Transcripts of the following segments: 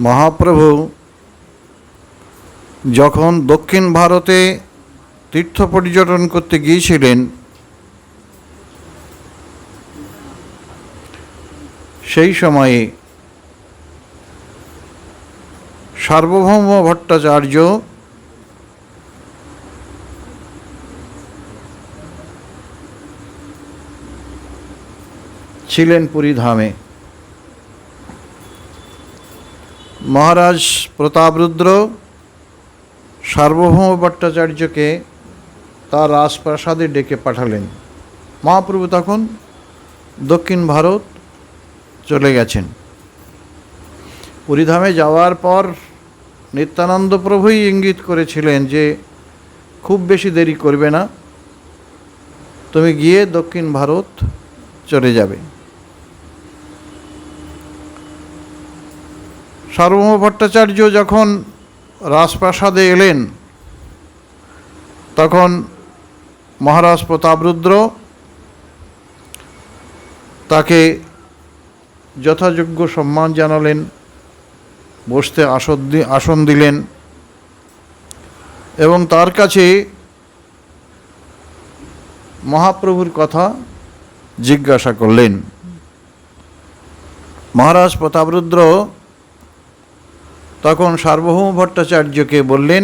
মহাপ্রভু যখন দক্ষিণ ভারতে তীর্থ পর্যটন করতে গিয়েছিলেন, সেই সময়ে সার্বভৌম ভট্টাচার্য ছিলেন পুরীধামে। মহারাজ প্রতাপরুদ্র সার্বভৌম ভট্টাচার্যকে তার রাজপ্রাসাদে ডেকে পাঠালেন। মহাপ্রভু তখন দক্ষিণ ভারত চলে গেছেন। পুরীধামে যাওয়ার পর নিত্যানন্দ প্রভুই ইঙ্গিত করেছিলেন যে খুব বেশি দেরি করবে না, তুমি গিয়ে দক্ষিণ ভারত চলে যাবে। সার্বভৌম ভট্টাচার্য যখন রাজপ্রাসাদে এলেন, তখন মহারাজ প্রতাপরুদ্র তাকে যথাযোগ্য সম্মান জানালেন, বসতে আসন দিলেন এবং তার কাছে মহাপ্রভুর কথা জিজ্ঞাসা করলেন। মহারাজ প্রতাপরুদ্র তখন সার্বভৌম ভট্টাচার্যকে বললেন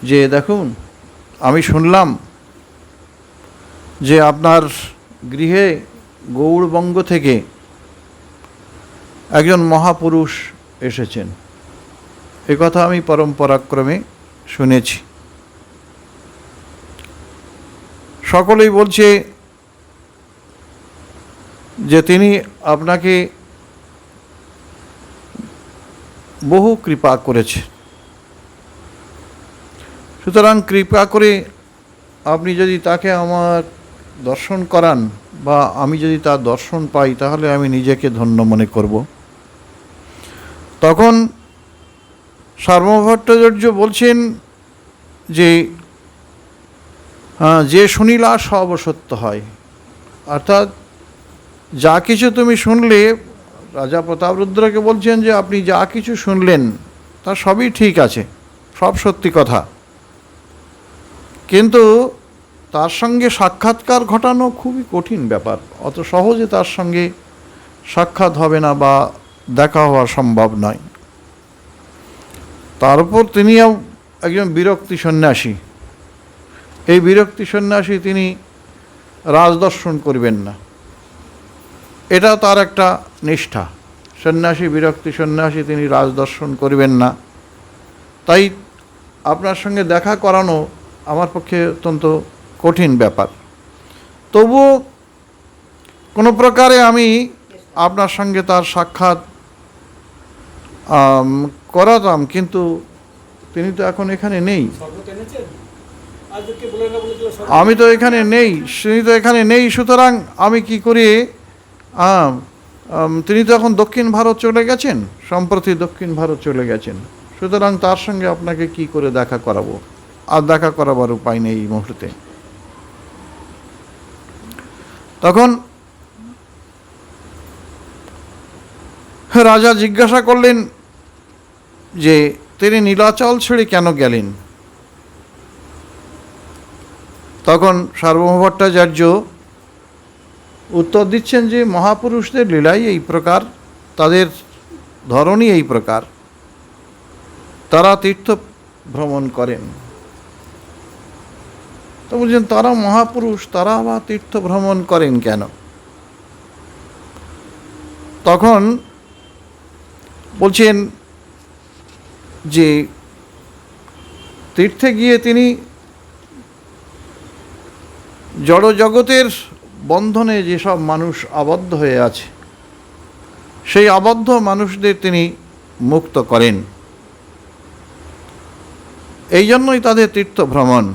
যে দেখুন, আমি শুনলাম যে আপনার গৃহে গৌড়বঙ্গ থেকে একজন মহাপুরুষ এসেছেন। এ কথা আমি পরম্পরাক্রমে শুনেছি। সকলেই বলছে যে তিনি আপনাকে বহু কৃপা করেছে, সুতরাং কৃপা করে আপনি যদি তাকে আমার দর্শন করান বা আমি যদি তার দর্শন পাই, তাহলে আমি নিজেকে ধন্য মনে করব। তখন সার্বভৌম ভট্টাচার্য বলছেন যে যে শুনিলা সব সত্য হয়, অর্থাৎ যা কিছু তুমি শুনলে, রাজা প্রতাপরুদ্রকে বলছেন যে আপনি যা কিছু শুনলেন তা সবই ঠিক আছে, সব সত্যি কথা, কিন্তু তার সঙ্গে সাক্ষাৎকার ঘটানো খুবই কঠিন ব্যাপার। অত সহজে তার সঙ্গে সাক্ষাৎ হবে না বা দেখা হওয়া সম্ভব নয়। তার উপর তিনিও একজন বিরক্তি সন্ন্যাসী। এই বিরক্তি সন্ন্যাসী তিনি রাজদর্শন করবেন না, এটা তার একটা নিষ্ঠা। সন্ন্যাসী, বিরক্তি সন্ন্যাসী, তিনি রাজদর্শন করবেন না। তাই আপনার সঙ্গে দেখা করানো আমার পক্ষে অত্যন্ত কঠিন ব্যাপার। তবু কোনো প্রকারে আমি আপনার সঙ্গে তার সাক্ষাৎ করাতাম, কিন্তু তিনি তো এখন এখানে নেই, আমি তো এখানে নেই, তিনি তো এখানে নেই, সুতরাং আমি কি করি, তিনি তো এখন দক্ষিণ ভারত চলে গেছেন, সম্প্রতি দক্ষিণ ভারত চলে গেছেন, সুতরাং তার সঙ্গে আপনাকে কি করে দেখা করাবো, আর দেখা করাবার উপায় নেই এই মুহূর্তে। তখন রাজা জিজ্ঞাসা করলেন যে তিনি নীলাচল ছেড়ে কেন গেলেন। তখন সার্বভৌম ভট্টাচার্য উত্তর দিচ্ছেন যে মহাপুরুষদের লীলাই এই প্রকার, তাদের ধরনই এই প্রকার, তারা তীর্থ ভ্রমণ করেন। তো বলছেন তারা মহাপুরুষ, তারা আবার তীর্থ ভ্রমণ করেন কেন? তখন বলছেন যে তীর্থে গিয়ে তিনি জড়জগতের বন্ধনে যেসব মানুষ আবদ্ধ হয়ে আছে, সেই আবদ্ধ মানুষদের তিনি মুক্ত করেন, এই জন্যই তাদের তীর্থ ভ্রমণ।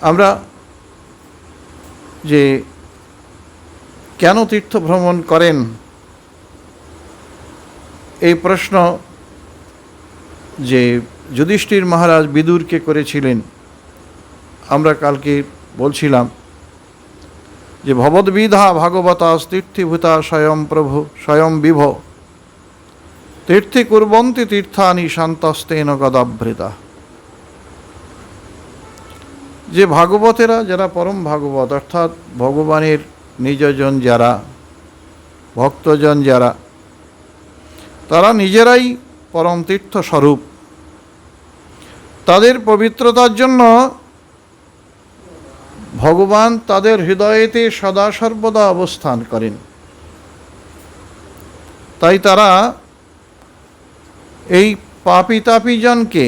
আমরা যে কেন তীর্থ ভ্রমণ করেন, এই প্রশ্ন যে যুধিষ্ঠির মহারাজ বিদুরকে করেছিলেন, আমরা কালকে বলছিলাম যে ভবদ্বিধা ভাগবতা তীর্থীভূতা স্বয়ং প্রভু স্বয়ং বিভ তীর্থি কুর্বন্তি তীর্থানি শান্তস্তেন গদাভৃতা। যে ভাগবতেরা, যারা পরম ভাগবত অর্থাৎ ভগবানের নিজজন যারা, ভক্তজন যারা, তারা নিজেরাই পরম তীর্থ স্বরূপ। তাদের পবিত্রতার জন্য ভগবান তাদের হৃদয়েতে সদা সর্বদা অবস্থান করেন। তাই তারা এই পাপী তাপীজনকে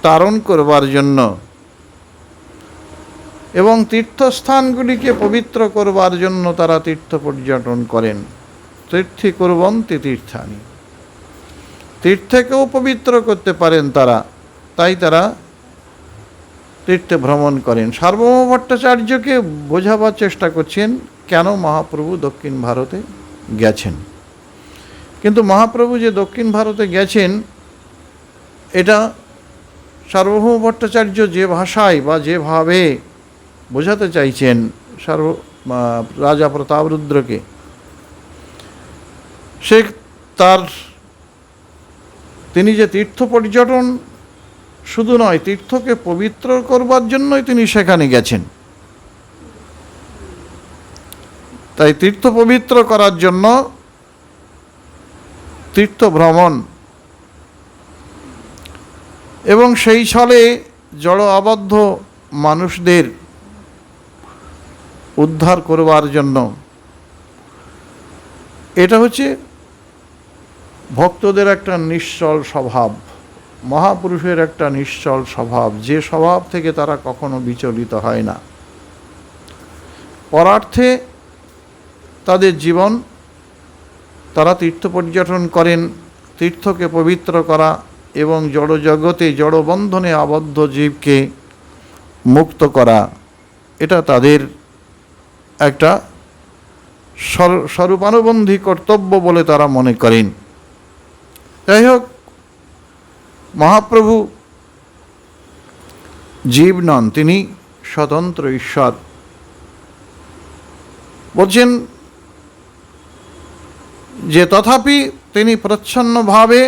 তারণ করবার জন্য এবং তীর্থস্থানগুলিকে পবিত্র করবার জন্য তারা তীর্থ পর্যটন করেন। তীর্থি কুর্বন্তি তীর্থানি, তীর্থকেও পবিত্র করতে পারেন তারা, তাই তারা তীর্থে ভ্রমণ করেন। সার্বভৌম ভট্টাচার্যকে বোঝাবার চেষ্টা করছেন কেন মহাপ্রভু দক্ষিণ ভারতে গেছেন। কিন্তু মহাপ্রভু যে দক্ষিণ ভারতে গেছেন, এটা সার্বভৌম ভট্টাচার্য যে ভাষায় বা যেভাবে বোঝাতে চাইছেন রাজা প্রতাপরুদ্রকে, সে তিনি যে তীর্থ পর্যটন শুধু নয়, তীর্থকে পবিত্র করবার জন্যই তিনি সেখানে গেছেন। তাই তীর্থ পবিত্র করার জন্য তীর্থ ভ্রমণ এবং সেই ছলে জড় আবদ্ধ মানুষদের উদ্ধার করবার জন্য, এটা হচ্ছে ভক্তদের একটা নিশ্চল স্বভাব, মহাপুরুষের একটা নিশ্চল স্বভাব, যে স্বভাব থেকে তারা কখনো বিচলিত হয় না। পরার্থে তাদের জীবন, তারা তীর্থ পর্যটন করেন। তীর্থকে পবিত্র করা এবং জড়জগতে জড়বন্ধনে আবদ্ধ জীবকে মুক্ত করা, এটা তাদের একটা স্বরূপানুবন্ধী কর্তব্য বলে তারা মনে করেন। যাই হোক, মহাপ্রভু জীব নন, তিনি স্বতন্ত্র ঈশ্বর। বলছেন যে তথাপি তিনি প্রচ্ছন্নভাবে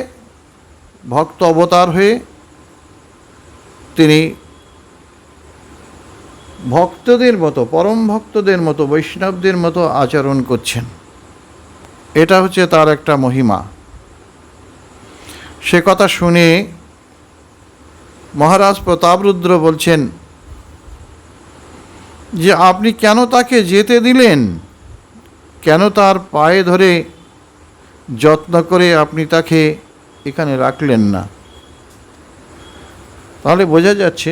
ভক্ত অবতার হয়ে তিনি ভক্তদের মতো, পরম ভক্তদের মতো, বৈষ্ণবদের মতো আচরণ করছেন। এটা হচ্ছে তার একটা মহিমা। সে কথা শুনে মহারাজ প্রতাপরুদ্র বলছেন যে আপনি কেন তাকে যেতে দিলেন, কেন তার পায়ে ধরে যত্ন করে আপনি তাকে এখানে রাখলেন না? তাহলে বোঝা যাচ্ছে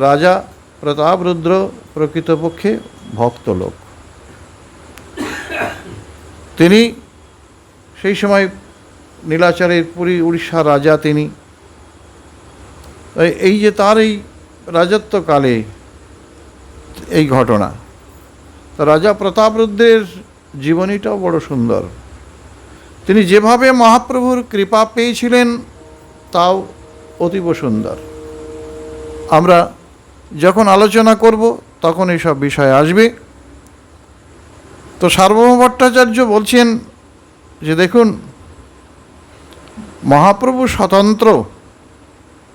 রাজা প্রতাপরুদ্র প্রকৃতপক্ষে ভক্ত লোক। তিনি সেই সময় নীলাচলের পুরী উড়িষ্যার রাজা তিনি। এই যে তার এই রাজত্বকালে এই ঘটনা, তো রাজা প্রতাপরুদ্রের জীবনীটাও বড় সুন্দর। তিনি যেভাবে মহাপ্রভুর কৃপা পেয়েছিলেন তাও অতীব সুন্দর। আমরা যখন আলোচনা করব তখন এইসব বিষয় আসবে। তো সার্বভৌম ভট্টাচার্য বলছেন যে দেখুন, মহাপ্রভু স্বতন্ত্র,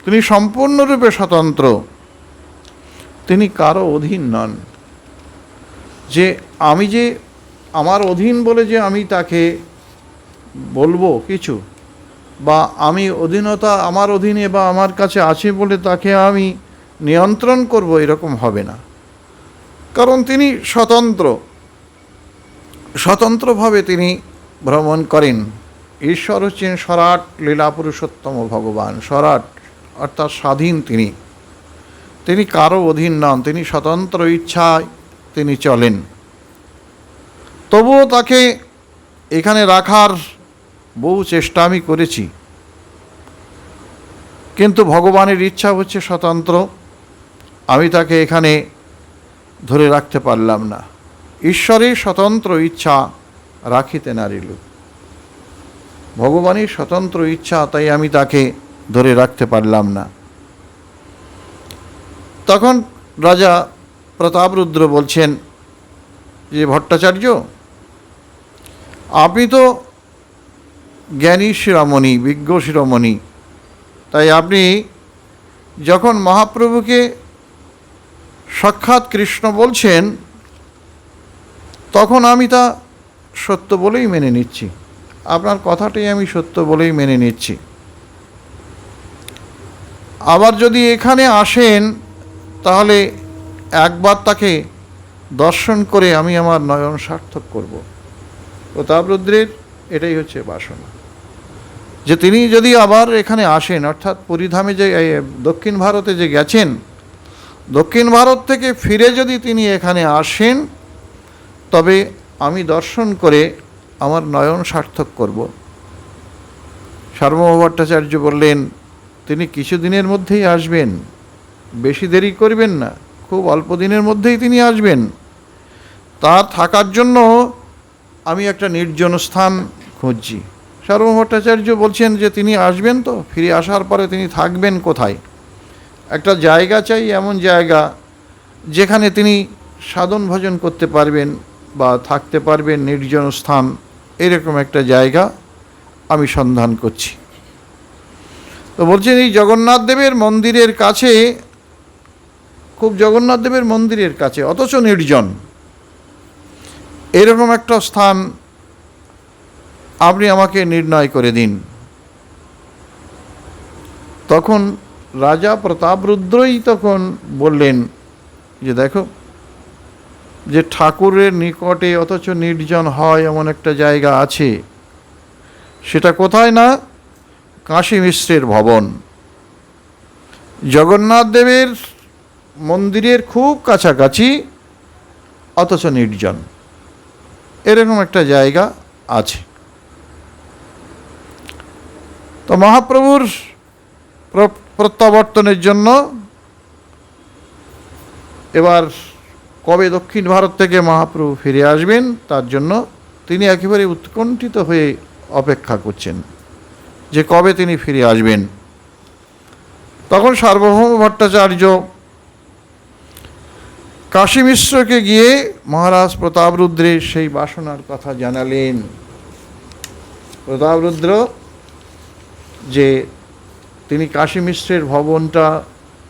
তিনি সম্পূর্ণরূপে স্বতন্ত্র, তিনি কারো অধীন নন। যে আমি যে আমার অধীন বলে যে আমি তাকে বলবো কিছু, বা আমি অধীনতা আমার অধীনে বা আমার কাছে আছে বলে তাকে আমি নিয়ন্ত্রণ করব, এরকম হবে না। কারণ তিনি স্বতন্ত্র, স্বতন্ত্রভাবে তিনি ভ্রমণ করেন। ঈশ্বর হচ্ছেন সরাট লীলা পুরুষোত্তম ভগবান। সরাট অর্থাৎ স্বাধীন, তিনি কারো অধীন নন, তিনি স্বতন্ত্র ইচ্ছায় তিনি চলেন। তবুও তাকে এখানে রাখার বহু চেষ্টা আমি করেছি, কিন্তু ভগবানের ইচ্ছা হচ্ছে স্বতন্ত্র, আমি তাকে এখানে ধরে রাখতে পারলাম না। ঈশ্বরের স্বতন্ত্র ইচ্ছা রাখিতে নারিল, ভগবানের স্বতন্ত্র ইচ্ছা, তাই আমি তাকে ধরে রাখতে পারলাম না। তখন রাজা প্রতাপরুদ্র বলছেন যে ভট্টাচার্য, আপনি তো জ্ঞানী শিরোমণি, বিজ্ঞ শিরোমণি, তাই আপনি যখন মহাপ্রভুকে সাক্ষাৎ কৃষ্ণ বলছেন তখন আমি তা সত্য বলেই মেনে নিচ্ছি, আপনার কথাটাই আমি সত্য বলেই মেনে নিচ্ছি। আবার যদি এখানে আসেন তাহলে একবার তাকে দর্শন করে আমি আমার নয়ন সার্থক করব। প্রতাপরুদ্রের এটাই হচ্ছে বাসনা, যে তিনি যদি আবার এখানে আসেন, অর্থাৎ পুরীধামে যে দক্ষিণ ভারতে যে গেছেন, দক্ষিণ ভারত থেকে ফিরে যদি তিনি এখানে আসেন তবে আমি দর্শন করে আমার নয়ন সার্থক করব। সার্বভৌম ভট্টাচার্য বললেন তিনি কিছুদিনের মধ্যেই আসবেন, বেশি দেরি করবেন না, খুব অল্প দিনের মধ্যেই তিনি আসবেন। তার থাকার জন্য আমি একটা নির্জন স্থান খুঁজছি। সার্বভৌম ভট্টাচার্য বলছেন যে তিনি আসবেন, তো ফিরে আসার পরে তিনি থাকবেন কোথায়? একটা জায়গা চাই, এমন জায়গা যেখানে তিনি সাধন ভজন করতে পারবেন বা থাকতে পারবেন, নির্জন স্থান, এরকম একটা জায়গা আমি সন্ধান করছি। তো বলছেন এই জগন্নাথ দেবের মন্দিরের কাছে, খুব জগন্নাথ দেবের মন্দিরের কাছে, অথচ নির্জন, এরকম একটা স্থান আপনি আমাকে নির্ণয় করে দিন। তখন রাজা প্রতাপরুদ্রই তখন বললেন যে দেখো, যে ঠাকুরের নিকটে অথচ নির্জন হয় এমন একটা জায়গা আছে, সেটা কোথায় না কাশী মিশ্রের ভবন। জগন্নাথ দেবের মন্দিরের খুব কাছাকাছি অথচ নির্জন, এরকম একটা জায়গা আছে। তো মহাপ্রভুর প্রত্যাবর্তনের জন্য এবার কবে দক্ষিণ ভারত থেকে মহাপ্রভু ফিরে আসবেন তার জন্য তিনি একেবারে উৎকণ্ঠিত হয়ে অপেক্ষা করছেন যে কবে তিনি ফিরে আসবেন। তখন সার্বভৌম ভট্টাচার্য কাশী মিশ্রকে গিয়ে মহারাজ প্রতাপরুদ্রের সেই বাসনার কথা জানালেন। প্রতাপরুদ্র যে তিনি কাশী মিশ্রের ভবনটা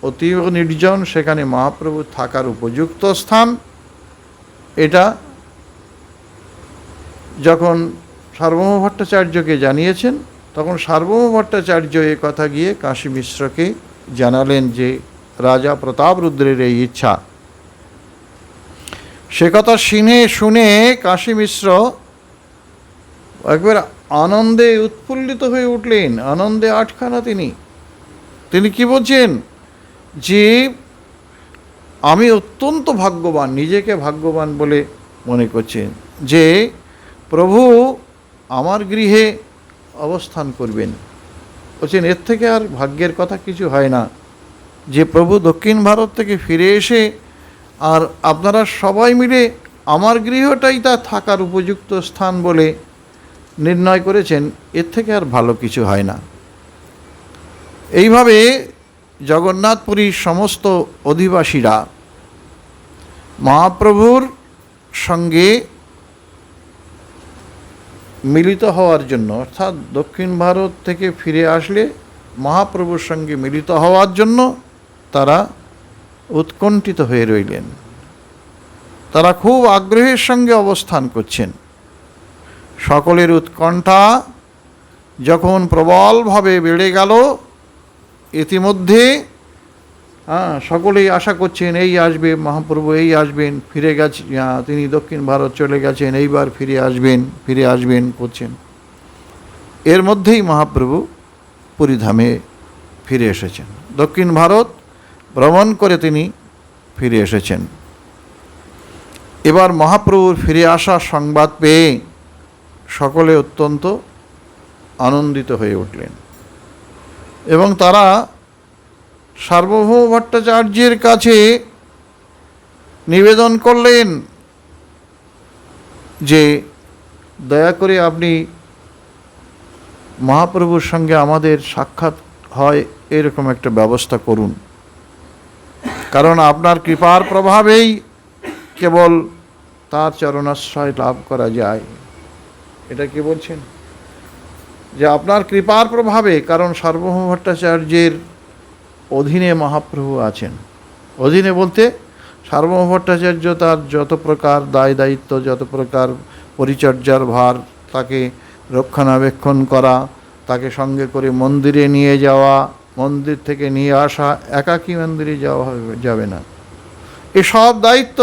অতীব নির্জন, সেখানে মহাপ্রভু থাকার উপযুক্ত স্থান, এটা যখন সার্বভৌম ভট্টাচার্যকে জানিয়েছেন তখন সার্বভৌম ভট্টাচার্য এ কথা গিয়ে কাশী মিশ্রকে জানালেন যে রাজা প্রতাপরুদ্রের এই ইচ্ছা। সে কথা শুনে কাশী মিশ্র একবার আনন্দে উৎফুল্লিত হয়ে উঠলেন, আনন্দে আটখানা। তিনি কি বলছেন যে আমি অত্যন্ত ভাগ্যবান, নিজেকে ভাগ্যবান বলে মনে করছেন যে প্রভু আমার গৃহে অবস্থান করবেন। বলছেন এর থেকে আর ভাগ্যের কথা কিছু হয় না যে প্রভু দক্ষিণ ভারত থেকে ফিরে এসে আর আপনারা সবাই মিলে আমার গৃহটাই তার থাকার উপযুক্ত স্থান বলে নির্ণয় করেছেন, এর থেকে আর ভালো কিছু হয় না। এইভাবে জগন্নাথপুরীর সমস্ত অধিবাসীরা মহাপ্রভুর সঙ্গে মিলিত হওয়ার জন্য, অর্থাৎ দক্ষিণ ভারত থেকে ফিরে আসলে মহাপ্রভুর সঙ্গে মিলিত হওয়ার জন্য তারা উৎকণ্ঠিত হয়ে রইলেন। তারা খুব আগ্রহের সঙ্গে অবস্থান করছেন। সকলের উৎকণ্ঠা যখন প্রবলভাবে বেড়ে গেল, ইতিমধ্যে সকলেই আশা করছেন এই আসবে মহাপ্রভু, এই আসবেন, ফিরে গেছে, তিনি দক্ষিণ ভারত চলে গেছেন, এইবার ফিরে আসবেন করছেন। এর মধ্যেই মহাপ্রভু পুরীধামে ফিরে এসেছেন, দক্ষিণ ভারত ভ্রমণ করে তিনি ফিরে এসেছেন। এবার মহাপ্রভুর ফিরে আসার সংবাদ পেয়ে সকলে অত্যন্ত আনন্দিত হয়ে উঠলেন এবং তারা সার্বভৌম ভট্টাচার্যের কাছে নিবেদন করলেন যে দয়া করে আপনি মহাপ্রভুর সঙ্গে আমাদের সাক্ষাৎ হয় এরকম একটা ব্যবস্থা করুন, কারণ আপনার কৃপার প্রভাবেই কেবল তার চরণাশ্রয় লাভ করা যায়। এটা কি বলছেন? যে আপনার কৃপার প্রভাবে, কারণ সার্বভৌম ভট্টাচার্যের অধীনে মহাপ্রভু আছেন। অধীনে বলতে সার্বভৌম ভট্টাচার্য তার যত প্রকার দায় দায়িত্ব, যত প্রকার পরিচর্যার ভার, তাকে রক্ষণাবেক্ষণ করা, তাকে সঙ্গে করে মন্দিরে নিয়ে যাওয়া, মন্দির থেকে নিয়ে আসা, একাকী মন্দিরে যাওয়া যাবে না, এসব দায়িত্ব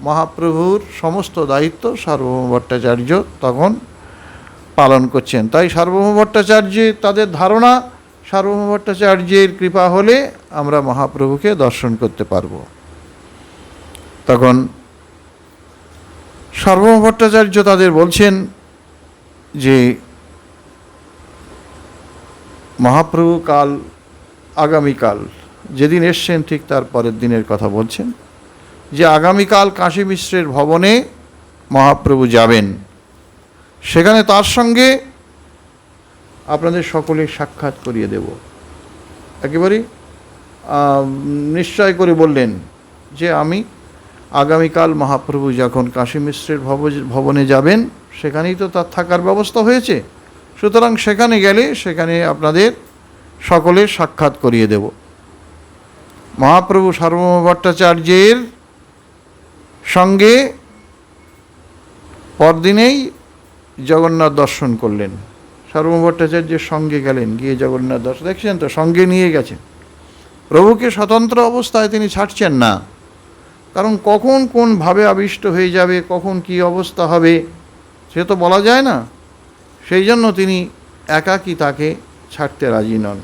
মহাপ্রভুর সমস্ত দায়িত্ব সার্বভৌম ভট্টাচার্য তখন পালন করছেন। তাই সার্বভৌম ভট্টাচার্য, তাদের ধারণা সার্বভৌম ভট্টাচার্যের কৃপা হলে আমরা মহাপ্রভুকে দর্শন করতে পারব। তখন সার্বভৌম ভট্টাচার্য তাদের বলছেন যে মহাপ্রভু কাল, আগামীকাল, যেদিন এসছেন ঠিক তার পরের দিনের কথা বলছেন, যে আগামীকাল কাশী মিশ্রের ভবনে মহাপ্রভু যাবেন, সেখানে তার সঙ্গে আপনাদের সকলের সাক্ষাৎ করিয়ে দেব। একেবারে নিশ্চয় করে বললেন যে আমি আগামীকাল মহাপ্রভু যখন কাশী মিশ্রের ভবনে যাবেন, সেখানেই তো তার থাকার ব্যবস্থা হয়েছে, সুতরাং সেখানে গেলে সেখানে আপনাদের সকলের সাক্ষাৎ করিয়ে দেব। মহাপ্রভু সার্বভৌম ভট্টাচার্যের সঙ্গে পরদিনেই জগন্নাথ দর্শন করলেন। সার্বভৌম ভট্টাচার্যের সঙ্গে গেলেন, গিয়ে জগন্নাথ দর্শন, দেখছেন তো, সঙ্গে নিয়ে গেছেন। প্রভুকে স্বতন্ত্র অবস্থায় তিনি ছাড়ছেন না, কারণ কখন কোন ভাবে আবিষ্ট হয়ে যাবে, কখন কি অবস্থা হবে সে তো বলা যায় না। সেই জন্য তিনি একাকী তাকে ছাড়তে রাজি নন।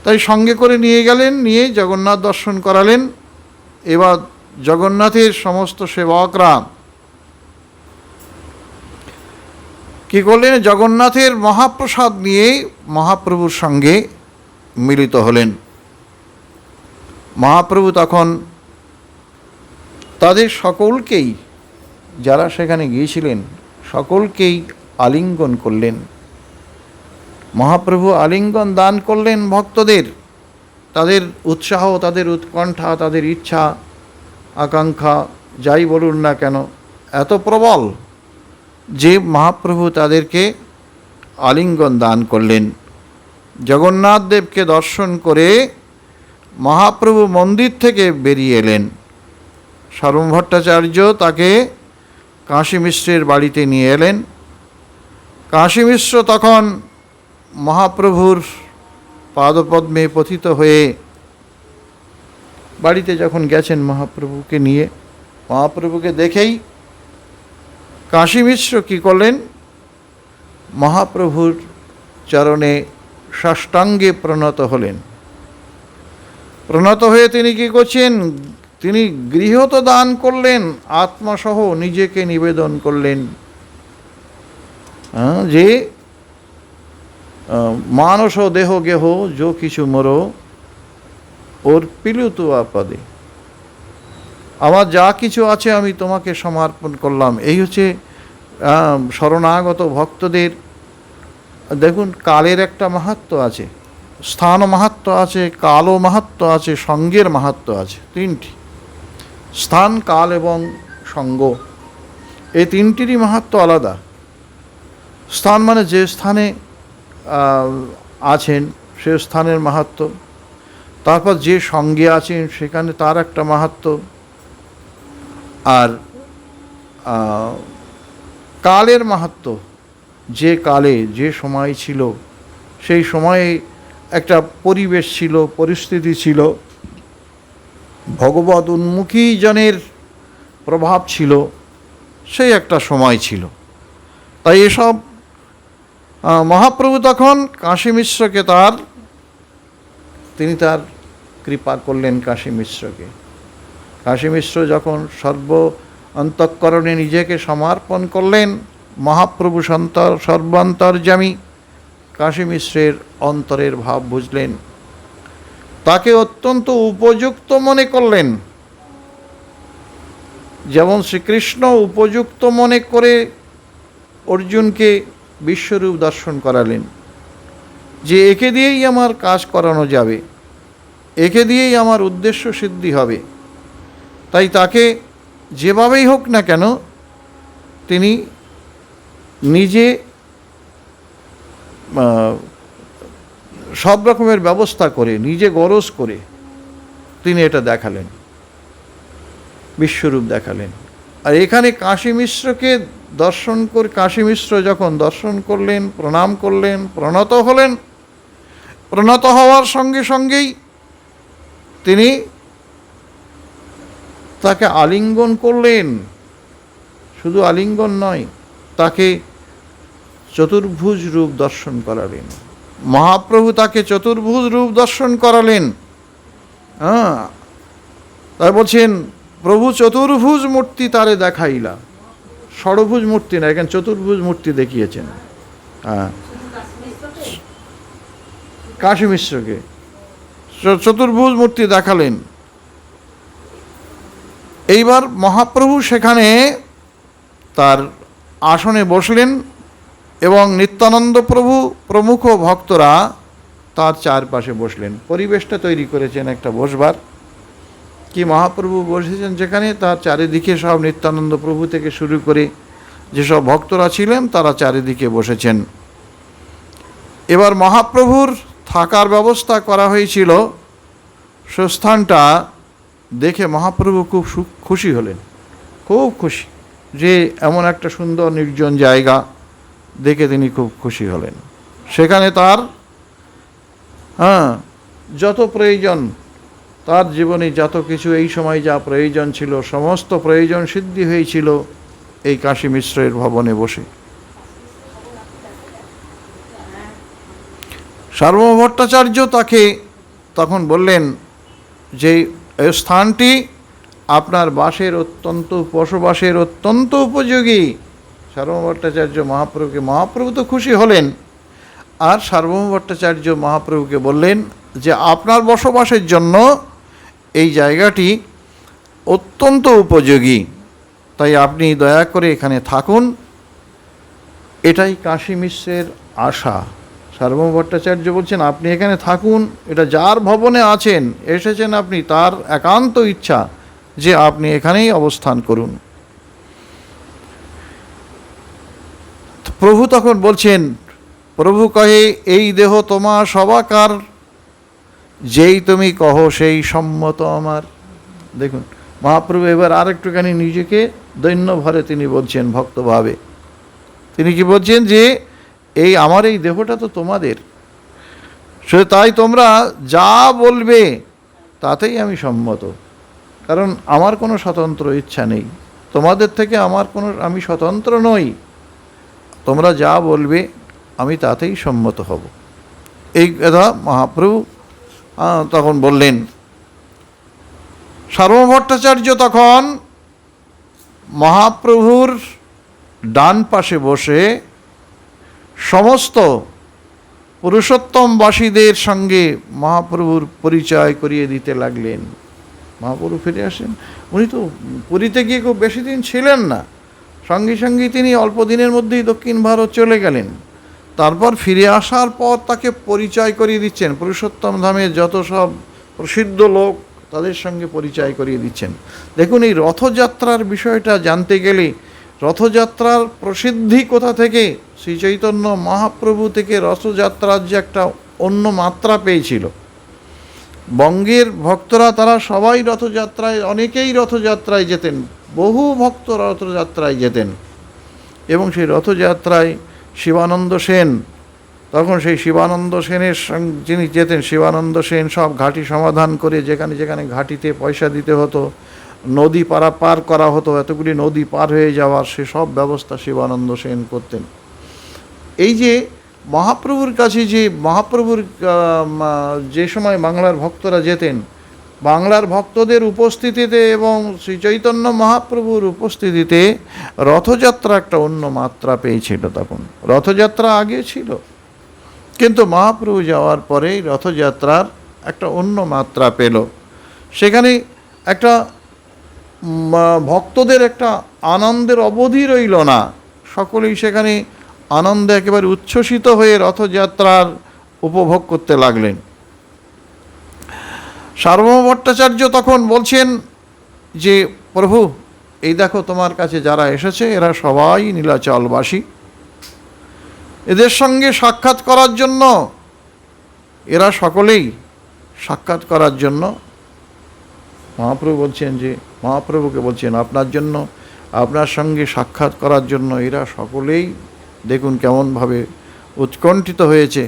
তাই সঙ্গে করে নিয়ে গেলেন, নিয়ে জগন্নাথ দর্শন করালেন। এবার জগন্নাথের সমস্ত সেবকরা কী করলেন? জগন্নাথের মহাপ্রসাদ নিয়ে মহাপ্রভুর সঙ্গে মিলিত হলেন। মহাপ্রভু তখন তাদের সকলকেই, যারা সেখানে গিয়েছিলেন সকলকেই আলিঙ্গন করলেন। মহাপ্রভু আলিঙ্গন দান করলেন ভক্তদের। তাদের উৎসাহ, তাদের উৎকণ্ঠা, তাদের ইচ্ছা আকাঙ্ক্ষা যাই বলুন না কেন এত প্রবল যে মহাপ্রভু তাদেরকে আলিঙ্গন দান করলেন। জগন্নাথ দেবকে দর্শন করে মহাপ্রভু মন্দির থেকে বেরিয়ে এলেন। সার্বভৌম ভট্টাচার্য তাকে কাশী মিশ্রের বাড়িতে নিয়ে এলেন। কাশী মিশ্র তখন মহাপ্রভুর পাদপদ্মে পতিত হয়ে বাড়িতে যখন গেছেন মহাপ্রভুকে নিয়ে, মহাপ্রভুকে দেখেই কাশী মিশ্র কী করলেন? মহাপ্রভুর চরণে সাষ্টাঙ্গে প্রণত হলেন। প্রণত হয়ে তিনি কী করছেন? তিনি গৃহ তো দান করলেন, আত্মাসহ নিজেকে নিবেদন করলেন যে মানস দেহ গেহ যো কিছু মরো ওর পিলু তো আপদে, আমার যা কিছু আছে আমি তোমাকে সমর্পণ করলাম। এই হচ্ছে শরণাগত ভক্তদের। দেখুন, কালের একটা মাহাত্ম্য আছে, স্থান মাহাত্ম্য আছে, কালও মাহাত্ম্য আছে, সঙ্গের মাহাত্ম্য আছে। তিনটি স্থান, কাল এবং সঙ্গ, এই তিনটিরই মাহাত্ম্য আলাদা। স্থান মানে যে স্থানে আছেন সে স্থানের মাহাত্ম্য, তারপর যে সঙ্গে আছেন সেখানে তার একটা মাহাত্ম্য, আর কালের মাহাত্ম্য, যে কালে যে সময় ছিল সেই সময়ে একটা পরিবেশ ছিল, পরিস্থিতি ছিল, ভগবত উন্মুখী জনের প্রভাব ছিল, সেই একটা সময় ছিল। তাই এসব মহাপ্রভু তখন কাশী মিশ্রকে তিনি তার কৃপা করলেন কাশী মিশ্রকে। কাশী মিশ্র যখন অন্তঃকরণে নিজেকে সমর্পণ করলেন, মহাপ্রভু সর্বান্তর্যামী কাশী মিশ্রের অন্তরের ভাব বুঝলেন, তাকে অত্যন্ত উপযুক্ত মনে করলেন। যেমন শ্রীকৃষ্ণ উপযুক্ত মনে করে অর্জুনকে বিশ্বরূপ দর্শন করালেন, যে একে দিয়েই আমার কাজ করানো যাবে, একে দিয়েই আমার উদ্দেশ্য সিদ্ধি হবে। তাই তাকে যেভাবেই হোক না কেন তিনি নিজে সব রকমের ব্যবস্থা করে, নিজে গরজ করে তিনি এটা দেখালেন, বিশ্বরূপ দেখালেন। আর এখানে কাশী মিশ্রকে দর্শন করে, কাশী মিশ্র যখন দর্শন করলেন, প্রণাম করলেন, প্রণত হলেন, প্রণত হওয়ার সঙ্গে সঙ্গেই তিনি তাকে আলিঙ্গন করলেন। শুধু আলিঙ্গন নয়, তাকে চতুর্ভুজ রূপ দর্শন করালেন। মহাপ্রভু তাকে চতুর্ভুজ রূপ দর্শন করালেন। তাই বলছেন, প্রভু চতুর্ভুজ মূর্তি তারে দেখাইলা। ষড়ভুজ মূর্তি না, এখানে চতুর্ভুজ মূর্তি দেখিয়েছেন। কাশী মিশ্রকে চতুর্ভুজ মূর্তি দেখালেন। এইবার মহাপ্রভু সেখানে তার আসনে বসলেন এবং নিত্যানন্দ প্রভু প্রমুখ ভক্তরা তার চারপাশে বসলেন। পরিবেশটা তৈরি করেছেন একটা বসবার, কি মহাপ্রভু বসেছেন যেখানে, তার চারিদিকে সব নিত্যানন্দ প্রভু থেকে শুরু করে যেসব ভক্তরা ছিলেন তারা চারিদিকে বসেছেন। এবার মহাপ্রভুর থাকার ব্যবস্থা করা হয়েছিল। স্থানটা দেখে মহাপ্রভু খুব খুশি হলেন, খুব খুশি যে এমন একটা সুন্দর নির্জন জায়গা দেখে তিনি খুব খুশি হলেন। সেখানে তার যত প্রয়োজন, তার জীবনে যত কিছু এই সময় যা প্রয়োজন ছিল সমস্ত প্রয়োজন সিদ্ধি হয়েছিল এই কাশী মিশ্রের ভবনে বসে। সার্বভৌম ভট্টাচার্য তাকে তখন বললেন যে এই স্থানটি আপনার বসবাসের অত্যন্ত উপযোগী। সার্বভৌম ভট্টাচার্য মহাপ্রভু তো খুশি হলেন, আর সার্বভৌম ভট্টাচার্য মহাপ্রভুকে বললেন যে আপনার বসবাসের জন্য এই জায়গাটি অত্যন্ত উপযোগী, তাই আপনি দয়া করে এখানে থাকুন। এটাই কাশী মিশ্রের আশা। সার্বভৌম ভট্টাচার্য বলছেন আপনি এখানে থাকুন, এটা যার ভবনে আছেন, এসেছেন আপনি, তার একান্ত ইচ্ছা যে আপনি এখানেই অবস্থান করুন। প্রভু তখন বলছেন, প্রভু কহে এই দেহ তোমার সবাকার, যেই তুমি কহ সেই সম্মত আমার। দেখুন মহাপ্রভু এবার আরেকটুখানি নিজেকে দৈন্য ভরে তিনি বলছেন ভক্তভাবে। তিনি কি বলছেন যে এই আমার এই দেহটা তো তোমাদের, সে তাই তোমরা যা বলবে তাতেই আমি সম্মত, কারণ আমার কোনো স্বতন্ত্র ইচ্ছা নেই, তোমাদের থেকে আমি স্বতন্ত্র নই, তোমরা যা বলবে আমি তাতেই সম্মত হব। এই কথা মহাপ্রভু তখন বললেন। সার্বভৌম ভট্টাচার্য তখন মহাপ্রভুর ডান পাশে বসে সমস্ত পুরুষোত্তমবাসীদের সঙ্গে মহাপ্রভুর পরিচয় করিয়ে দিতে লাগলেন। মহাপ্রভু ফিরে আসেন, উনি তো পুরীতে গিয়ে খুব বেশি দিন ছিলেন না, সঙ্গে সঙ্গে তিনি অল্প দিনের মধ্যেই দক্ষিণ ভারত চলে গেলেন। তারপর ফিরে আসার পর তাকে পরিচয় করিয়ে দিচ্ছেন, পুরুষোত্তম ধামের যত সব প্রসিদ্ধ লোক তাদের সঙ্গে পরিচয় করিয়ে দিচ্ছেন। দেখুন এই রথযাত্রার বিষয়টা জানতে গেলে রথযাত্রার প্রসিদ্ধি কোথা থেকে, শ্রী চৈতন্য মহাপ্রভু থেকে রথযাত্রার যে একটা অন্য মাত্রা পেয়েছিল। বঙ্গের ভক্তরা তারা সবাই রথযাত্রায়, অনেকেই রথযাত্রায় যেতেন, বহু ভক্ত রথযাত্রায় যেতেন, এবং সেই রথযাত্রায় শিবানন্দ সেন, তখন সেই শিবানন্দ সেনের যিনি যেতেন, শিবানন্দ সেন সব ঘাঁটি সমাধান করে, যেখানে যেখানে ঘাঁটিতে পয়সা দিতে হতো, নদী পার করা হতো, এতগুলি নদী পার হয়ে যাওয়ার সে সব ব্যবস্থা শিবানন্দ সেন করতেন। এই যে মহাপ্রভুর কাছে যে সময় বাংলার ভক্তরা যেতেন, বাংলার ভক্তদের উপস্থিতিতে এবং শ্রী চৈতন্য মহাপ্রভুর উপস্থিতিতে রথযাত্রা একটা অন্য মাত্রা পেয়েছিল। তখন রথযাত্রা আগে ছিল, কিন্তু মহাপ্রভু যাওয়ার পরেই রথযাত্রার একটা অন্য মাত্রা পেল। সেখানে একটা ভক্তদের একটা আনন্দের অবধি রইল না, সকলেই সেখানে আনন্দে একেবারে উচ্ছ্বসিত হয়ে রথযাত্রার উপভোগ করতে লাগলেন। সার্বভৌম ভট্টাচার্য তখন বলছেন যে প্রভু এই দেখো তোমার কাছে যারা এসেছে এরা সবাই নীলাচলবাসী, এদের সঙ্গে সাক্ষাৎ করার জন্য, এরা সকলেই সাক্ষাৎ করার জন্য মহাপ্রভু বলছেন যে, মহাপ্রভুকে বলছেন আপনার জন্য, আপনার সঙ্গে সাক্ষাৎ করার জন্য এরা সকলেই দেখুন কেমনভাবে উৎকণ্ঠিত হয়েছে।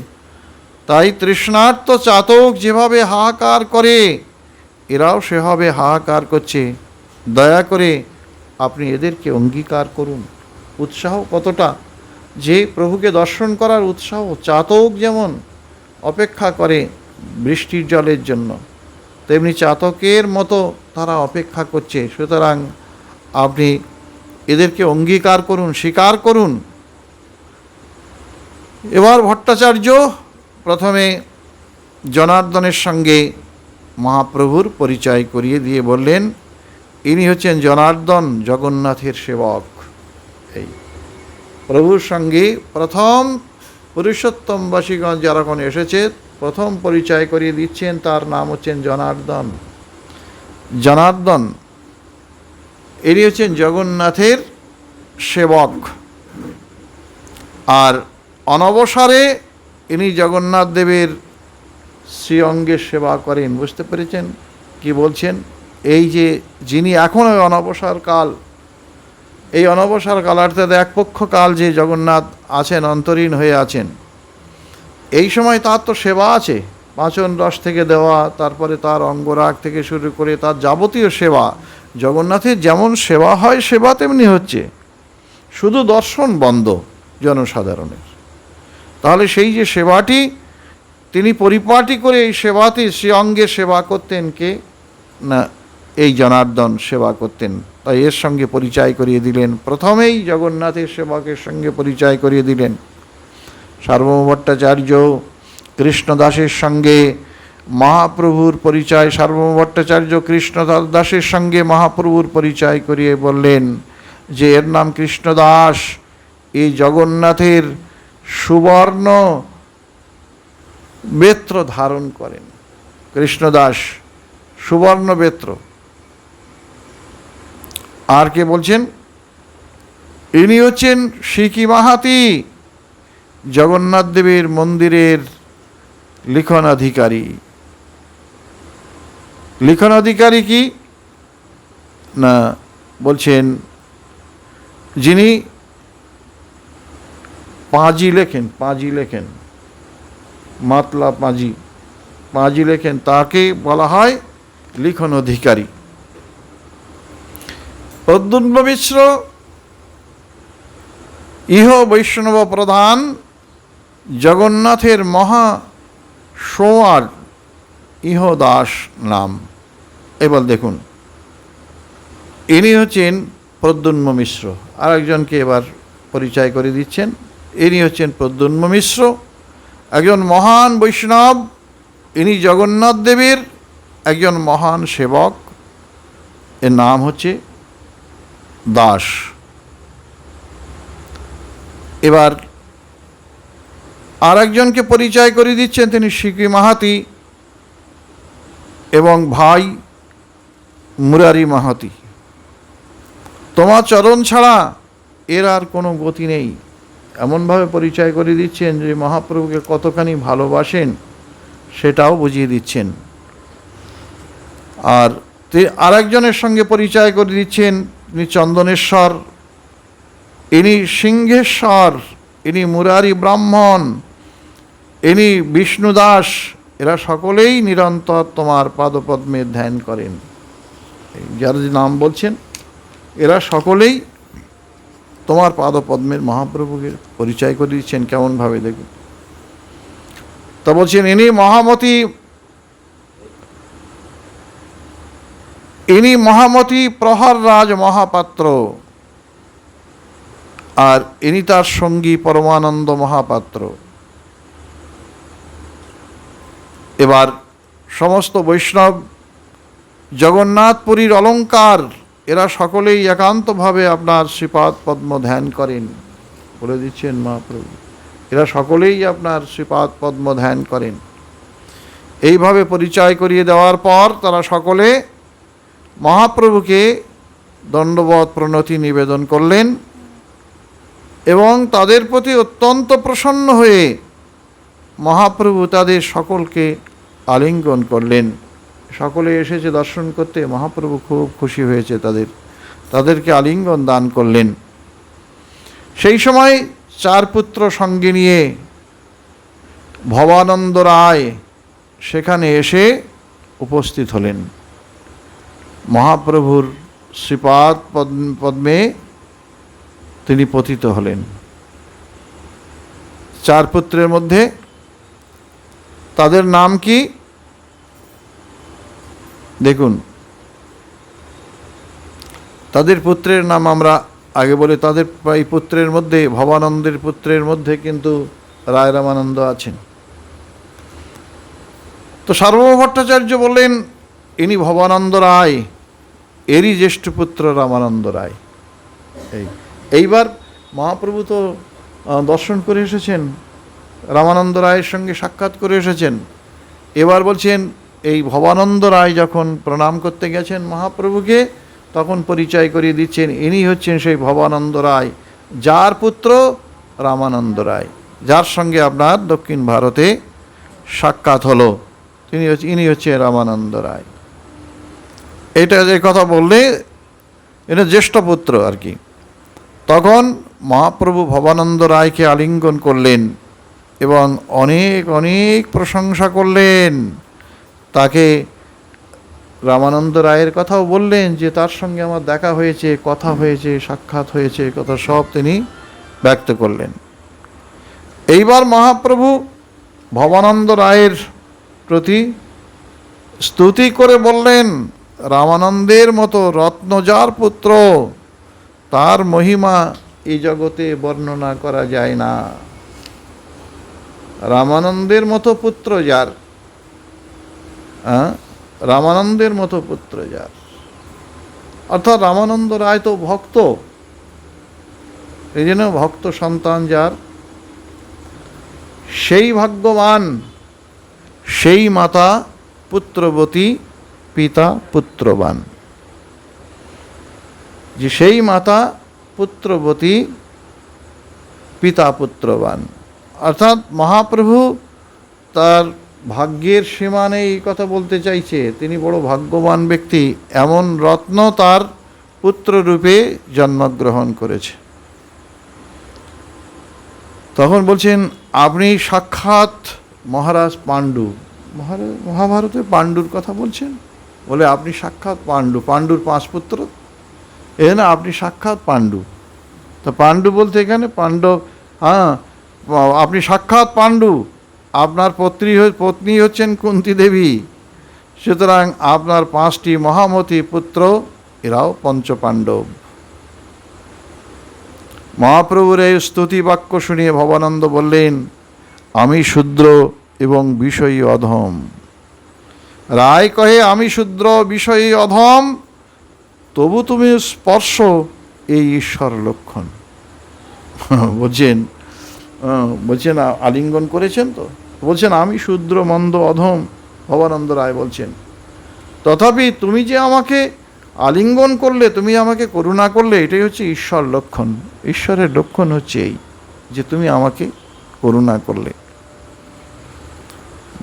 তাই তৃষ্ণার্ত চাতক যেভাবে হাহাকার করে এরাও সেভাবে হাহাকার করছে। দয়া করে আপনি এদেরকে অঙ্গীকার করুন। উৎসাহ কতটা, যে প্রভুকে দর্শন করার উৎসাহ, চাতক যেমন অপেক্ষা করে বৃষ্টির জলের জন্য, তেমনি চাতকের মতো তারা অপেক্ষা করছে। সুতরাং আপনি এদেরকে অঙ্গীকার করুন, স্বীকার করুন। এবার ভট্টাচার্য প্রথমে জনার্দনের সঙ্গে মহাপ্রভুর পরিচয় করিয়ে দিয়ে বললেন, ইনি হচ্ছেন জনার্দন, জগন্নাথের সেবক। এই প্রভুর সঙ্গে প্রথম পুরুষোত্তমবাসীগণ যারা কোন এসেছে প্রথম পরিচয় করিয়ে দিচ্ছেন, তার নাম হচ্ছেন জনার্দন। জনার্দন ইনি হচ্ছেন জগন্নাথের সেবক, আর অনবসরে ইনি জগন্নাথ দেবের শ্রীঅঙ্গের সেবা করেন। বুঝতে পেরেছেন কি বলছেন? এই যে যিনি এখন ওই অনবসর কাল, এই অনবসর কাল অর্থাৎ এক পক্ষ কাল যে জগন্নাথ আছেন, অন্তরীণ হয়ে আছেন, এই সময় তার তো সেবা আছে, পাচন রস থেকে দেওয়া, তারপরে তার অঙ্গরাগ থেকে শুরু করে তার যাবতীয় সেবা, জগন্নাথের যেমন সেবা হয় সেবা তেমনি হচ্ছে, শুধু দর্শন বন্ধ জনসাধারণের। তাহলে সেই যে সেবাটি তিনি পরিপাটি করে এই সেবাতে সে অঙ্গের সেবা করতেন, কে না এই জনার্দন সেবা করতেন। তাই এর সঙ্গে পরিচয় করিয়ে দিলেন, প্রথমেই জগন্নাথের সেবকের সঙ্গে পরিচয় করিয়ে দিলেন। সার্বভৌম ভট্টাচার্য কৃষ্ণদাসের সঙ্গে মহাপ্রভুর পরিচয়, সার্বভৌম ভট্টাচার্য কৃষ্ণদাসের সঙ্গে মহাপ্রভুর পরিচয় করিয়ে বললেন যে এর নাম কৃষ্ণদাস, এই জগন্নাথের সুবর্ণ বেত্র ধারণ করেন। কৃষ্ণদাস সুবর্ণ বেত্র। আর কে বলছেন? ইনি হচ্ছেন সিকি মাহাতি, জগন্নাথ দেবের মন্দিরের লিখনাধিকারী। লিখনাধিকারী কি না বলছেন, যিনি পাঁজি লেখেন, পাঁজি লেখেন, মাতলা পাঁজি, পাঁজি লেখেন, তাকে বলা হয় লিখন অধিকারী। প্রদ্যুম্ন মিশ্র ইহ বৈষ্ণব প্রধান, জগন্নাথের মহা সোয়ার ইহ দাস নাম। এবার দেখুন, ইনি হচ্ছেন প্রদ্যুম্ন মিশ্র। আর একজনকে এবার পরিচয় করে দিচ্ছেন, ইনি হচ্ছেন প্রদ্যুম্ন মিশ্র, একজন মহান বৈষ্ণব। ইনি জগন্নাথ দেবের একজন মহান সেবক, এর নাম হচ্ছে দাস। এবার আর একজনকে পরিচয় করে দিচ্ছেন, তিনি সিকি মাহাতি এবং ভাই মুরারি মাহাতি। তোমার চরণ ছাড়া এর আর কোনো গতি নেই, এমনভাবে পরিচয় করে দিচ্ছেন যে মহাপ্রভুকে কতখানি ভালোবাসেন সেটাও বুঝিয়ে দিচ্ছেন। আর আরেকজনের সঙ্গে পরিচয় করে দিচ্ছেন, ইনি চন্দনেশ্বর, ইনি সিংহেশ্বর, ইনি মুরারি ব্রাহ্মণ, ইনি বিষ্ণুদাস। এরা সকলেই নিরন্তর তোমার পাদপদ্মে ধ্যান করেন। যারা যে নাম বলছেন এরা সকলেই তোমার পাদপদ্মের মহাপ্রভুকে পরিচয় করে দিচ্ছেন কেমনভাবে দেখুন। তা বলছেন ইনি মহামতি, ইনি মহামতি প্রহররাজ মহাপাত্র, আর ইনি তার সঙ্গী পরমানন্দ মহাপাত্র। এবার সমস্ত বৈষ্ণব জগন্নাথপুরীর অলঙ্কার, এরা সকলেই একান্তভাবে আপনার শ্রীপাদ পদ্ম ধ্যান করেন। বলে দিচ্ছেন মহাপ্রভু, এরা সকলেই আপনার শ্রীপাদ পদ্ম ধ্যান করেন। এইভাবে পরিচয় করিয়ে দেওয়ার পর তারা সকলে মহাপ্রভুকে দণ্ডবৎ প্রণতি নিবেদন করলেন এবং তাদের প্রতি অত্যন্ত প্রসন্ন হয়ে মহাপ্রভু তাদের সকলকে আলিঙ্গন করলেন। সকলে এসেছে দর্শন করতে, মহাপ্রভু খুব খুশি হয়েছে তাদেরকে আলিঙ্গন দান করলেন। সেই সময় 4 পুত্র সঙ্গে নিয়ে ভবানন্দ রায় সেখানে এসে উপস্থিত হলেন। মহাপ্রভুর শ্রীপাদ পদ্মে তিনি পতিত হলেন। 4 পুত্রের মধ্যে তাদের নাম কি দেখুন, তাদের পুত্রের নাম আমরা আগে বলি। তাদের এই পুত্রের মধ্যে, ভবানন্দের পুত্রের মধ্যে কিন্তু রায় রামানন্দ আছেন। তো সার্বভৌম ভট্টাচার্য বললেন ইনি ভবানন্দ রায়, এরই জ্যেষ্ঠ পুত্র রামানন্দ রায়। এইবার মহাপ্রভু তো দর্শন করে এসেছেন, রামানন্দ রায়ের সঙ্গে সাক্ষাৎ করে এসেছেন। এবার বলছেন এই ভবানন্দ রায় যখন প্রণাম করতে গেছেন মহাপ্রভুকে, তখন পরিচয় করিয়ে দিচ্ছেন ইনি হচ্ছেন সেই ভবানন্দ রায়, যার পুত্র রামানন্দ রায়, যার সঙ্গে আপনার দক্ষিণ ভারতে সাক্ষাৎ হলো, ইনি হচ্ছে রামানন্দ রায়। এটা যে কথা বললে এটা জ্যেষ্ঠ পুত্র আর কি। তখন মহাপ্রভু ভবানন্দ রায়কে আলিঙ্গন করলেন এবং অনেক অনেক প্রশংসা করলেন। তাকে রামানন্দ রায়ের কথাও বললেন যে তার সঙ্গে আমার দেখা হয়েছে, কথা হয়েছে, সাক্ষাৎ হয়েছে, কথা সব তিনি ব্যক্ত করলেন। এইবার মহাপ্রভু ভবানন্দ রায়ের প্রতি স্তুতি করে বললেন, রামানন্দের মতো রত্নজার পুত্র, তার মহিমা এই জগতে বর্ণনা করা যায় না। রামানন্দের মতো পুত্র যার, রামানন্দের মতো পুত্র যার, অর্থাৎ রামানন্দ রায় তো ভক্ত, এই জন্য ভক্ত সন্তান যার, সেই ভাগ্যবান, সেই মাতা পুত্রবতী, পিতা পুত্রবান। যে সেই মাতা পুত্রবতী, পিতা পুত্রবান, অর্থাৎ মহাপ্রভু তার ভাগ্যের সীমা নেই এই কথা বলতে চাইছে। তিনি বড় ভাগ্যবান ব্যক্তি, এমন রত্ন তার পুত্ররূপে জন্মগ্রহণ করেছে। তখন বলছেন আপনি সাক্ষাৎ মহারাজ পাণ্ডু। মহাভারতে পাণ্ডুর কথা বলছেন, বলে আপনি সাক্ষাৎ পাণ্ডু, পাণ্ডুর 5 পুত্র, এ না আপনি সাক্ষাৎ পাণ্ডু। তা পাণ্ডু বলতে এখানে পাণ্ডব, আপনি সাক্ষাৎ পাণ্ডু, আপনার পত্নী হচ্ছেন কুন্তী দেবী, সুতরাং আপনার 5টি মহামতি পুত্র, এরাও পঞ্চপাণ্ডব। মহাপ্রভুর এই স্তুতি বাক্য শুনিয়ে ভবানন্দ বললেন, আমি শূদ্র এবং বিষয়ী অধম। রায় কহে আমি শূদ্র বিষয়ী অধম, তবু তুমি স্পর্শ এই ঈশ্বর লক্ষণ। বলছেন আলিঙ্গন করেছেন তো, বলছেন আমি শূদ্র মন্দ অধম, ভবানন্দ রায় বলছেন, তথাপি তুমি যে আমাকে আলিঙ্গন করলে, তুমি আমাকে করুণা করলে, এটাই হচ্ছে ঈশ্বর লক্ষণ। ঈশ্বরের লক্ষণ হচ্ছে এই যে তুমি আমাকে করুণা করলে।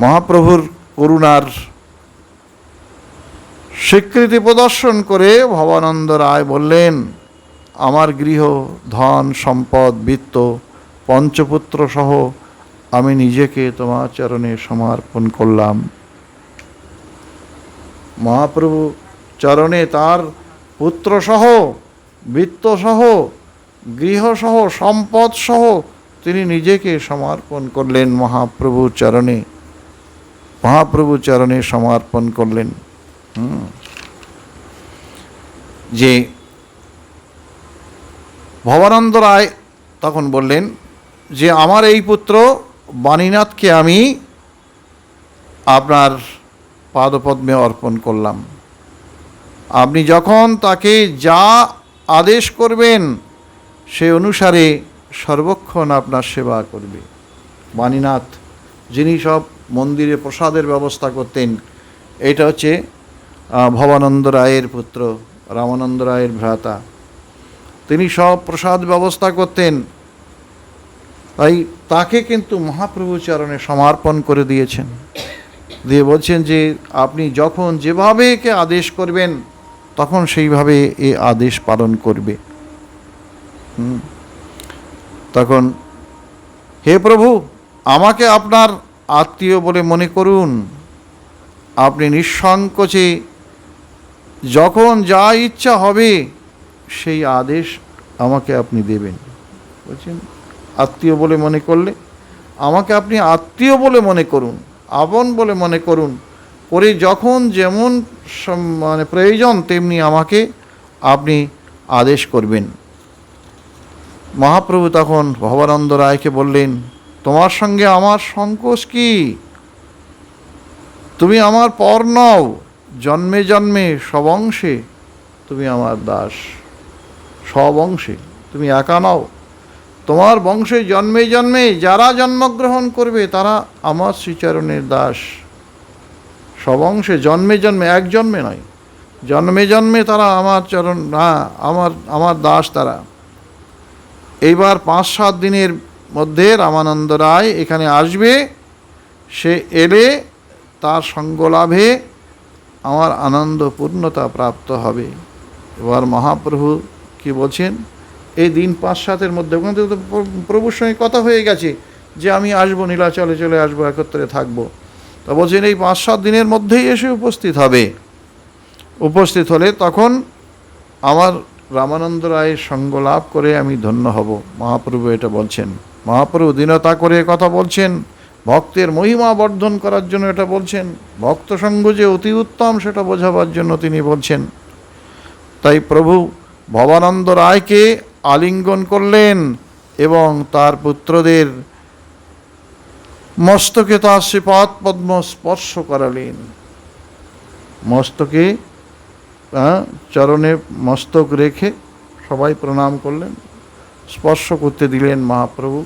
মহাপ্রভুর করুণার স্বীকৃতি প্রদর্শন করে ভবানন্দ রায় বললেন, আমার গৃহ, ধন, সম্পদ, বিত্ত, পঞ্চপুত্র সহ আমি নিজেকে তোমার চরণে সমর্পণ করলাম। মহাপ্রভু চরণে তার পুত্রসহ, বিত্তসহ, গৃহসহ, সম্পদসহ তিনি নিজেকে সমর্পণ করলেন। মহাপ্রভুর চরণে সমর্পণ করলেন। যে ভবানন্দ রায় তখন বললেন যে আমার এই পুত্র বাণীনাথকে আমি আপনার পাদপদ্মে অর্পণ করলাম। আপনি যখন তাকে যা আদেশ করবেন সে অনুসারে সর্বক্ষণ আপনার সেবা করবে। বাণীনাথ যিনি সব মন্দিরে প্রসাদের ব্যবস্থা করতেন, এটা হচ্ছে ভবানন্দ রায়ের পুত্র রামানন্দ রায়ের ভ্রাতা, তিনি সব প্রসাদ ব্যবস্থা করতেন। তাই তাকে কিন্তু মহাপ্রভু চরণে সমর্পণ করে দিয়েছেন, দিয়ে বলছেন যে আপনি যখন যেভাবে একে আদেশ করবেন তখন সেইভাবে এ আদেশ পালন করবে। তখন, হে প্রভু, আমাকে আপনার আত্মীয় বলে মনে করুন, আপনি নিঃসংকোচে যখন যা ইচ্ছা হবে সেই আদেশ আমাকে আপনি দেবেন। বলছেন আত্মীয় বলে মনে করলে আমাকে আপনি আত্মীয় বলে মনে করুন, আপন বলে মনে করুন, করে যখন যেমন মানে প্রয়োজন তেমনি আমাকে আপনি আদেশ করবেন। মহাপ্রভু তখন ভবানন্দ রায়কে বললেন, তোমার সঙ্গে আমার সংকোচ কি? তুমি আমার পর নও, জন্মে জন্মে সব অংশে তুমি আমার দাস। সব অংশে তুমি একা নও, তোমার বংশে জন্মে জন্মে যারা জন্মগ্রহণ করবে তারা আমার শ্রীচরণের দাস। সব অংশে জন্মে জন্মে, এক জন্মে নয়, জন্মে জন্মে তারা আমার চরণ, আমার দাস তারা। এইবার 5-7 দিনের মধ্যে রামানন্দ রায় এখানে আসবে। সে এলে তার সঙ্গ লাভে আমার আনন্দ পূর্ণতা প্রাপ্ত হবে। এবার মহাপ্রভু কি বলছেন, এই দিন 5-7-এর মধ্যে, ওখানে তো প্রভুর সঙ্গে কথা হয়ে গেছে যে আমি আসবো, নীলাচলে চলে আসবো, একত্রে থাকবো। তা বলছেন এই 5-7 দিনের মধ্যেই এসে উপস্থিত হবে। উপস্থিত হলে তখন আমার রামানন্দ রায়ের সঙ্গ লাভ করে আমি ধন্য হব। মহাপ্রভু এটা বলছেন। মহাপ্রভু দীনতা করে কথা বলছেন, ভক্তের মহিমা বর্ধন করার জন্য এটা বলছেন, ভক্ত সঙ্গ যে অতি উত্তম সেটা বোঝাবার জন্য তিনি বলছেন। তাই প্রভু ভবানন্দ রায়কে আলিঙ্গন করলেন এবং তার পুত্রদের মস্তকে তার শ্রীপাদ পদ্ম স্পর্শ করালেন। মস্তকে চরণে মস্তক রেখে সবাই প্রণাম করলেন, স্পর্শ করতে দিলেন মহাপ্রভু,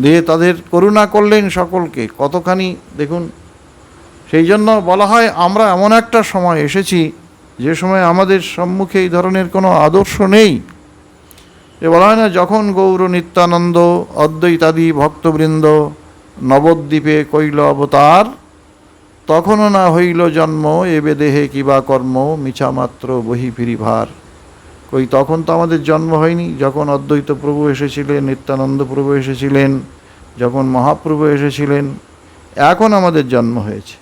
দিয়ে তাদের করুণা করলেন সকলকে। কতখানি দেখুন, সেই জন্য বলা হয় আমরা এমন একটা সময় এসেছি যে সময় আমাদের সম্মুখে এই ধরনের কোনো আদর্শ নেই। এ বলা হয় না, যখন গৌর নিত্যানন্দ অদ্বৈতাদি ভক্তবৃন্দ নবদ্বীপে কইল অবতার, তখনও না হইল জন্ম, এবে দেহে কিবা কর্ম, মিছামাত্র বহি ফিরি ভার। কই তখন তো আমাদের জন্ম হয়নি, যখন অদ্বৈত প্রভু এসেছিলেন, নিত্যানন্দ প্রভু এসেছিলেন, যখন মহাপ্রভু এসেছিলেন, এখন আমাদের জন্ম হয়েছে।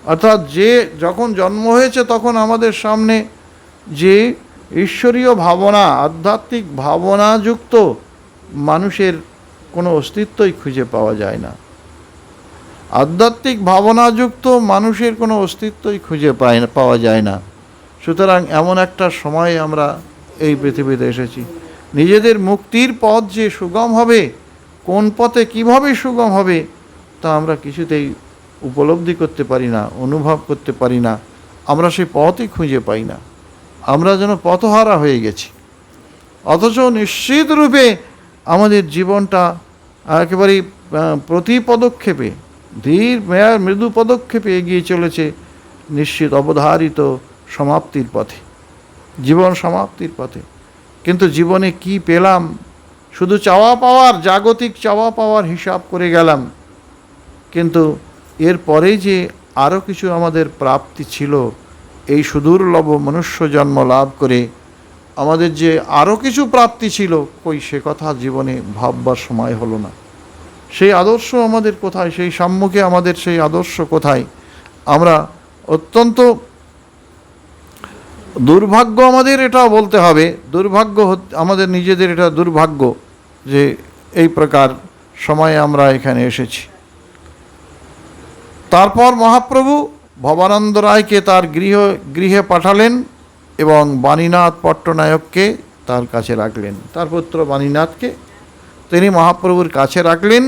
অর্থাৎ যে যখন জন্ম হয়েছে তখন আমাদের সামনে যে ঈশ্বরীয় ভাবনা, আধ্যাত্মিক ভাবনাযুক্ত মানুষের কোনো অস্তিত্বই খুঁজে পাওয়া যায় না। আধ্যাত্মিক ভাবনাযুক্ত মানুষের কোনো অস্তিত্বই খুঁজে পাওয়া যায় না। সুতরাং এমন একটা সময়ে আমরা এই পৃথিবীতে এসেছি, নিজেদের মুক্তির পথ যে সুগম হবে, কোন পথে কিভাবে সুগম হবে তা আমরা কিছুতেই উপলব্ধি করতে পারি না, অনুভব করতে পারি না। আমরা সেই পথই খুঁজে পাই না, আমরা যেন পথহারা হয়ে গেছি। অথচ নিশ্চিত রূপে আমাদের জীবনটা একেবারেই প্রতি পদক্ষেপে ধীর মৃদু পদক্ষেপে এগিয়ে চলেছে নিশ্চিত অবধারিত সমাপ্তির পথে, জীবন সমাপ্তির পথে। কিন্তু জীবনে কি পেলাম? শুধু চাওয়া পাওয়ার, জাগতিক চাওয়া পাওয়ার হিসাব করে গেলাম, কিন্তু এরপরেই যে আরও কিছু আমাদের প্রাপ্তি ছিল, এই সুদূর্লভ মনুষ্য জন্ম লাভ করে আমাদের যে আরও কিছু প্রাপ্তি ছিল, কই সে কথা জীবনে ভাববার সময় হলো না। সেই আদর্শ আমাদের কোথায়? সেই সম্মুখে আমাদের সেই আদর্শ কোথায়? আমরা অত্যন্ত দুর্ভাগ্য, আমাদের এটা বলতে হবে, দুর্ভাগ্য আমাদের নিজেদের, এটা দুর্ভাগ্য যে এই প্রকার সময়ে আমরা এখানে এসেছি। তারপর মহাপ্রভু ভবানন্দ রায়কে তার গৃহে পাঠালেন এবং বাণীনাথ পট্টনায়ককে তার কাছে রাখলেন। তার পুত্র বাণীনাথকে তিনি মহাপ্রভুর কাছে রাখলেন।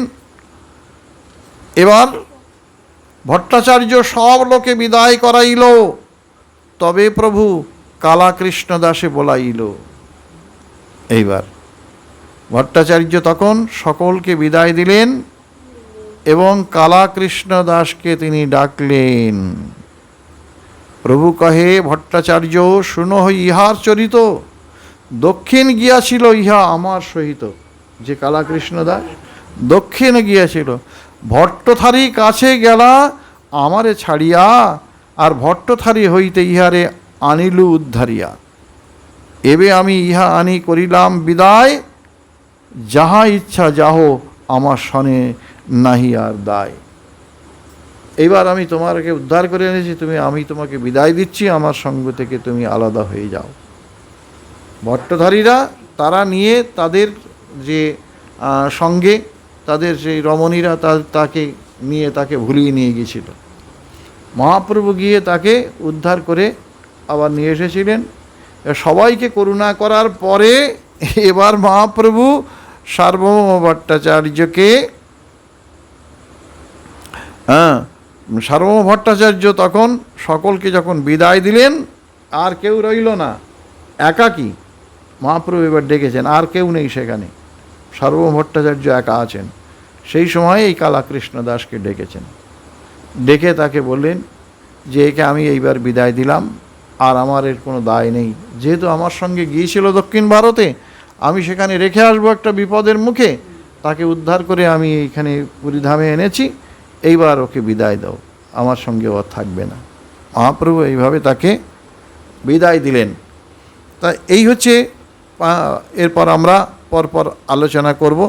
এবার ভট্টাচার্য সব লোকে বিদায় করাইল, তবে প্রভু কালাকৃষ্ণ দাসে বলাইল। এইবার ভট্টাচার্য তখন সকলকে বিদায় দিলেন এবং কালাকৃষ্ণ দাসকে তিনি ডাকলেন। প্রভু কহে, ভট্টাচার্য শুনো ইহার চরিত, দক্ষিণ গিয়াছিল ইহা আমার সহিত। যে কালাকৃষ্ণ দাস দক্ষিণে গিয়াছিল, ভট্টথারী কাছে গেলা আমারে ছাড়িয়া, আর ভট্টথারী হইতে ইহারে আনিলু উদ্ধারিয়া। এবে আমি ইহা আনি করিলাম বিদায়, যাহা ইচ্ছা যাহ আমার সনে নাহি আর দায়। এইবার আমি তোমাকে উদ্ধার করে এনেছি, আমি তোমাকে বিদায় দিচ্ছি, আমার সঙ্গ থেকে তুমি আলাদা হয়ে যাও। ভট্টধারীরা তারা নিয়ে তাদের যে সঙ্গে তাদের সেই রমণীরা তাকে নিয়ে তাকে ভুলিয়ে নিয়ে গিয়েছিল। মহাপ্রভু গিয়ে তাকে উদ্ধার করে আবার নিয়ে এসেছিলেন। সবাইকে করুণা করার পরে এবার মহাপ্রভু সার্বভৌম ভট্টাচার্যকে সার্বভৌম ভট্টাচার্য তখন সকলকে যখন বিদায় দিলেন, আর কেউ রইল না, একাকী মহাপ্রভু এবার ডেকেছেন, আর কেউ নেই সেখানে, সার্বভৌম ভট্টাচার্য একা আছেন। সেই সময় এই কালাকৃষ্ণ দাসকে ডেকেছেন, ডেকে তাকে বললেন যে একে আমি এইবার বিদায় দিলাম, আর আমার এর কোনো দায় নেই, যেহেতু আমার সঙ্গে গিয়েছিল দক্ষিণ ভারতে, আমি সেখানে রেখে আসবো একটা বিপদের মুখে, তাকে উদ্ধার করে আমি এইখানে পুরীধামে এনেছি, এইবার ওকে বিদায় দাও, আমার সঙ্গে ও থাকবে না। মহাপ্রভু এইভাবে তাকে বিদায় দিলেন। তা এই হচ্ছে, এরপর আমরা পরপর আলোচনা করব।